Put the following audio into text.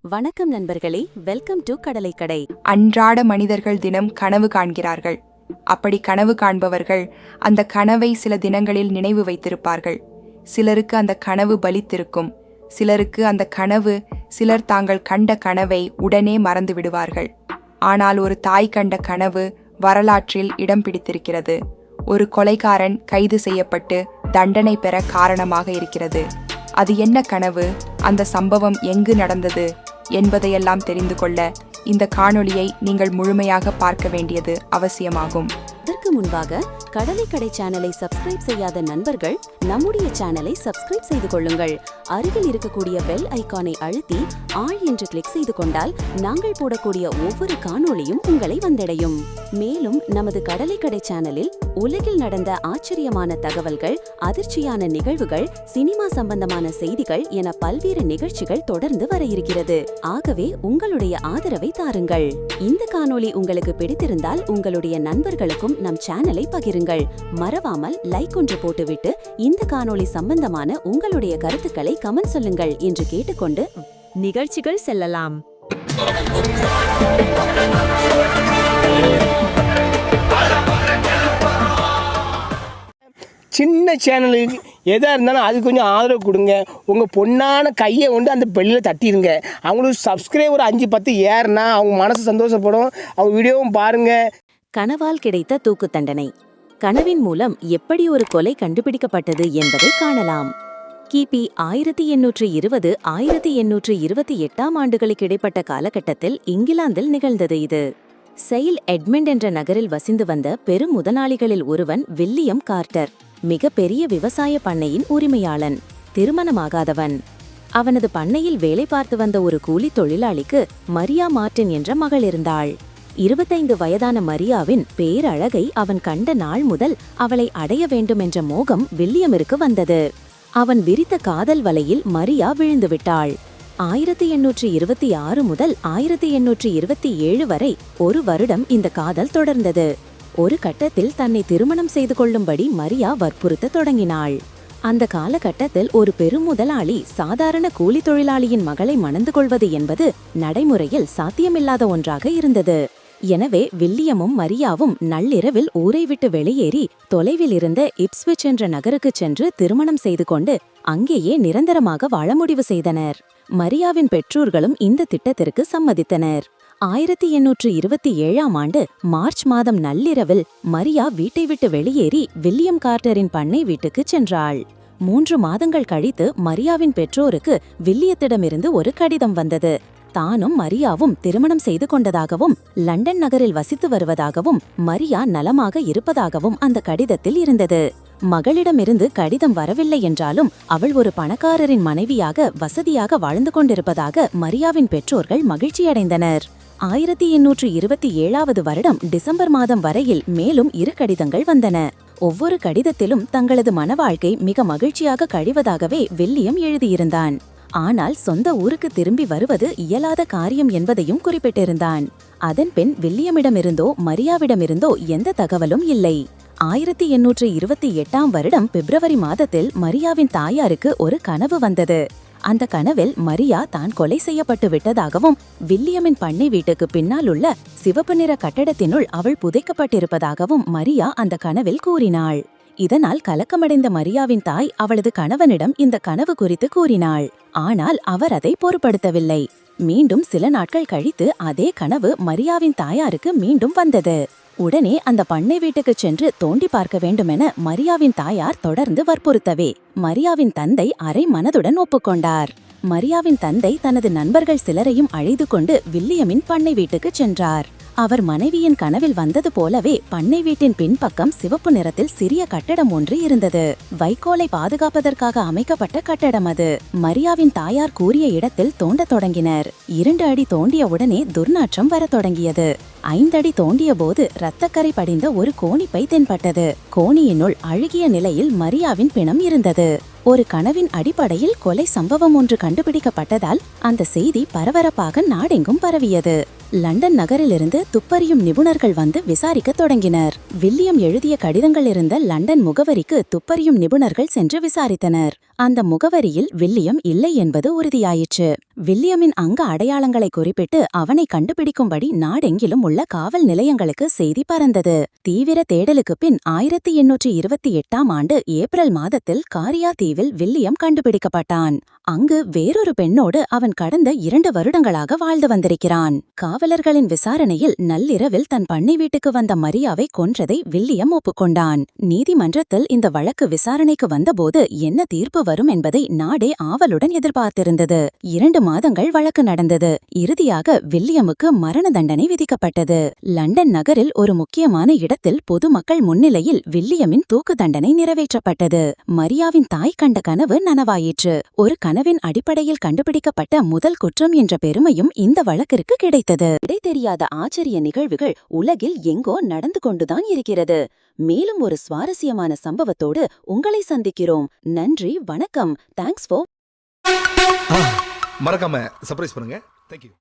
வணக்கம் நண்பர்களே, welcome to கடலைக்கடை. அன்றாட மனிதர்கள் தினம் கனவு காண்கிறார்கள். அப்படி கனவு காண்பவர்கள் அந்த கனவை சில தினங்களில் நினைவு வைத்திருப்பார்கள். சிலருக்கு அந்த கனவு பலித்திருக்கும். சிலருக்கு அந்த கனவு சிலர் தாங்கள் கண்ட கனவை உடனே மறந்து விடுவார்கள். ஆனால் ஒரு தாய் கண்ட கனவு வரலாற்றில் இடம் பிடித்திருக்கிறது. ஒரு கொலைகாரன் கைது செய்யப்பட்டு தண்டனை பெற காரணமாக இருக்கிறது. அது என்ன கனவு, அந்த சம்பவம் எங்கு நடந்தது என்பதையெல்லாம் தெரிந்து கொள்ள இந்த காணொளியை நீங்கள் முழுமையாக பார்க்க வேண்டியது அவசியமாகும். அதற்கு முன்பாக கடலைக்கடை சேனலை சப்ஸ்கிரைப் செய்யாத நண்பர்கள் நம்முடைய சேனலை சப்ஸ்கிரைப் செய்து கொள்ளுங்கள். அருகில் இருக்கக்கூடிய பெல் ஐகானை அழுத்தி ஆல் என்று கிளிக் செய்து கொண்டால் நாங்கள் போடக்கூடிய ஒவ்வொரு காணொளியும் உங்களை வந்தடையும். மேலும் நமது கடலைக்கடை சேனலில் உலகில் நடந்த ஆச்சரியமான தகவல்கள், அதிர்ச்சியான நிகழ்வுகள், சினிமா சம்பந்தமான செய்திகள் என பல்வேறு நிகழ்ச்சிகள் தொடர்ந்து வர இருக்கிறது. ஆகவே உங்களுடைய ஆதரவை தாருங்கள். இந்த காணொளி உங்களுக்கு பிடித்திருந்தால் உங்களுடைய நண்பர்களுக்கும் நம் சேனலை பகிருங்கள். மறவாமல் லைக் ஒன்று போட்டுவிட்டு இந்த காணொளி சம்பந்தமான உங்களுடைய கருத்துக்களை கமெண்ட் சொல்லுங்கள் என்று கேட்டுக்கொண்டு நிகழ்ச்சிகள் செல்லலாம். சின்ன சேனலுக்கு எதாக இருந்தாலும் அது கொஞ்சம் ஆதரவு கொடுங்க. உங்கள் பொண்ணான கையை கொண்டு அந்த பெல்லில் தட்டிடுங்க. அவங்களுக்கு சப்ஸ்கிரைபர் 5-10 ஏறுனா அவங்க மனசு சந்தோஷப்படும். அவங்க வீடியோவும் பாருங்கள். கனவால் கிடைத்த தூக்கு தண்டனை. கனவின் மூலம் எப்படி ஒரு கொலை கண்டுபிடிக்கப்பட்டது என்பதை காணலாம். கிபி 1820 1828 ஆண்டுகளுக்கு இடைப்பட்ட காலகட்டத்தில் இங்கிலாந்தில் நிகழ்ந்தது இது. செயில் எட்மண்ட் என்ற நகரில் வசித்து வந்த பெரும் முதலாளிகளில் ஒருவன் வில்லியம் கார்ட்டர். மிக பெரிய விவசாய பண்ணையின் உரிமையாளன், திருமணமாகாதவன். அவனது பண்ணையில் வேலை பார்த்து வந்த ஒரு கூலி தொழிலாளிக்கு மரியா மார்டின் என்ற மகள் இருந்தாள். 25 வயதான மரியாவின் பேரழகை அவன் கண்ட நாள் முதல் அவளை அடைய வேண்டும் என்ற மோகம் வில்லியமிற்கு வந்தது. அவன் விரித்த காதல் வலையில் மரியா விழுந்துவிட்டாள். 1826 முதல் 1827 வரை ஒரு வருடம் இந்த காதல் தொடர்ந்தது. ஒரு கட்டத்தில் தன்னை திருமணம் செய்து கொள்ளும்படி மரியா வற்புறுத்த தொடங்கினாள். அந்த காலகட்டத்தில் ஒரு பெருமுதலாளி சாதாரண கூலி தொழிலாளியின் மகளை மணந்து கொள்வது என்பது நடைமுறையில் சாத்தியமில்லாத ஒன்றாக இருந்தது. எனவே வில்லியமும் மரியாவும் நள்ளிரவில் ஊரை விட்டு வெளியேறி தொலைவில் இருந்த இப்ஸ்விச் என்ற நகருக்கு சென்று திருமணம் செய்து கொண்டு அங்கேயே நிரந்தரமாக வாழ முடிவு செய்தனர். மரியாவின் பெற்றோர்களும் இந்த திட்டத்திற்கு சம்மதித்தனர். 1827 ஆண்டு மார்ச் மாதம் நள்ளிரவில் மரியா வீட்டை விட்டு வெளியேறி வில்லியம் கார்ட்டரின் பண்ணை வீட்டுக்கு சென்றாள். 3 மாதங்கள் கழித்து மரியாவின் பெற்றோருக்கு வில்லியத்திடமிருந்து ஒரு கடிதம் வந்தது. தானும் மரியாவும் திருமணம் செய்து கொண்டதாகவும் லண்டன் நகரில் வசித்து வருவதாகவும் மரியா நலமாக இருப்பதாகவும் அந்த கடிதத்தில் இருந்தது. மகளிடமிருந்து கடிதம் வரவில்லை என்றாலும் அவள் ஒரு பணக்காரரின் மனைவியாக வசதியாக வாழ்ந்து கொண்டிருப்பதாக மரியாவின் பெற்றோர்கள் மகிழ்ச்சியடைந்தனர். 1827 வருடம் டிசம்பர் மாதம் வரையில் மேலும் 2 கடிதங்கள் வந்தன. ஒவ்வொரு கடிதத்திலும் தங்களது மனவாழ்க்கை மிக மகிழ்ச்சியாக கழிவதாகவே வில்லியம் எழுதியிருந்தான். ஆனால் சொந்த ஊருக்கு திரும்பி வருவது இயலாத காரியம் என்பதையும் குறிப்பிட்டிருந்தான். அதன்பின் வில்லியமிடமிருந்தோ மரியாவிடமிருந்தோ எந்த தகவலும் இல்லை. 1828 வருடம் பிப்ரவரி மாதத்தில் மரியாவின் தாயாருக்கு ஒரு கனவு வந்தது. அந்த கனவில் மரியா தான் கொலை செய்யப்பட்டு விட்டதாகவும் வில்லியமின் பண்ணை வீட்டுக்கு பின்னால் உள்ள சிவப்பு நிற கட்டடத்தினுள் அவள் புதைக்கப்பட்டிருப்பதாகவும் மரியா அந்த கனவில் கூறினாள். இதனால் கலக்கமடைந்த மரியாவின் தாய் அவளது கணவனிடம் இந்த கனவு குறித்து கூறினாள். ஆனால் அவர் அதை பொருட்படுத்தவில்லை. மீண்டும் சில நாட்கள் கழித்து அதே கனவு மரியாவின் தாயாருக்கு மீண்டும் வந்தது. உடனே அந்த பண்ணை வீட்டுக்கு சென்று தோண்டி பார்க்க வேண்டுமென மரியாவின் தாயார் தொடர்ந்து வற்புறுத்தவே மரியாவின் தந்தை அரை மனதுடன் ஒப்புக்கொண்டார். மரியாவின் தந்தை தனது நண்பர்கள் சிலரையும் அழைத்து கொண்டு வில்லியமின் பண்ணை வீட்டுக்கு சென்றார். அவர் மனைவியின் கனவில் வந்தது போலவே பண்ணை வீட்டின் பின்பக்கம் சிவப்பு நிறத்தில் சிறிய கட்டடம் ஒன்று இருந்தது. வைக்கோலை பாதுகாப்பதற்காக அமைக்கப்பட்ட கட்டடம் அது. மரியாவின் தாயார் கூறிய இடத்தில் தோண்ட தொடங்கினர். 2 அடி தோண்டிய உடனே துர்நாற்றம் வர தொடங்கியது. 5 அடி தோண்டிய போது இரத்தக்கரை படிந்த ஒரு கோணிப்பை தென்பட்டது. கோணியினுள் அழுகிய நிலையில் மரியாவின் பிணம் இருந்தது. ஒரு கனவின் அடிப்படையில் கொலை சம்பவம் ஒன்று கண்டுபிடிக்கப்பட்டதால் அந்த செய்தி பரபரப்பாக நாடெங்கும் பரவியது. லண்டன் நகரிலிருந்து துப்பறியும் நிபுணர்கள் வந்து விசாரிக்கத் தொடங்கினர். வில்லியம் எழுதிய கடிதங்கள் இருந்த லண்டன் முகவரிக்கு துப்பறியும் நிபுணர்கள் சென்று விசாரித்தனர். அந்த முகவரியில் வில்லியம் இல்லை என்பது உறுதியாயிற்று. வில்லியமின் அங்க அடையாளங்களை குறிப்பிட்டு அவனை கண்டுபிடிக்கும்படி நாடெங்கிலும் உள்ள காவல் நிலையங்களுக்கு செய்தி பறந்தது. தீவிர தேடலுக்கு பின் 1828ஆம் ஆண்டு ஏப்ரல் மாதத்தில் காரியா தீவில் வில்லியம் கண்டுபிடிக்கப்பட்டான். அங்கு வேறொரு பெண்ணோடு அவன் கடந்த 2 வருடங்களாக வாழ்ந்து வந்திருக்கிறான். காவலர்களின் விசாரணையில் நள்ளிரவில் தன் பண்ணை வீட்டுக்கு வந்த மரியாவை கொன்றதை வில்லியம் ஒப்புக்கொண்டான். நீதிமன்றத்தில் இந்த வழக்கு விசாரணைக்கு வந்தபோது என்ன தீர்ப்பு வரும் என்பதை நாடே ஆவலுடன் எதிர்பார்த்திருந்தது. 2 மாதங்கள் வழக்கு நடந்தது. இறுதியாக வில்லியமுக்கு மரண தண்டனை விதிக்கப்பட்டது. லண்டன் நகரில் ஒரு முக்கியமான இடத்தில் பொதுமக்கள் முன்னிலையில் வில்லியமின் தூக்கு தண்டனை நிறைவேற்றப்பட்டது. மரியாவின் தாய் கண்ட கனவு நனவாயிற்று. ஒரு கனவின் அடிப்படையில் கண்டுபிடிக்கப்பட்ட முதல் குற்றம் என்ற பெருமையும் இந்த வழக்கிற்கு கிடைத்தது. இடைத்தெரியாத ஆச்சரிய நிகழ்வுகள் உலகில் எங்கோ நடந்து கொண்டுதான் இருக்கிறது. மேலும் ஒரு சுவாரஸ்யமான சம்பவத்தோடு உங்களை சந்திக்கிறோம். நன்றி, வணக்கம். தேங்க்ஸ் ஃபார் மறக்காம சர்ப்ரைஸ் பண்ணுங்க. தேங்க்யூ.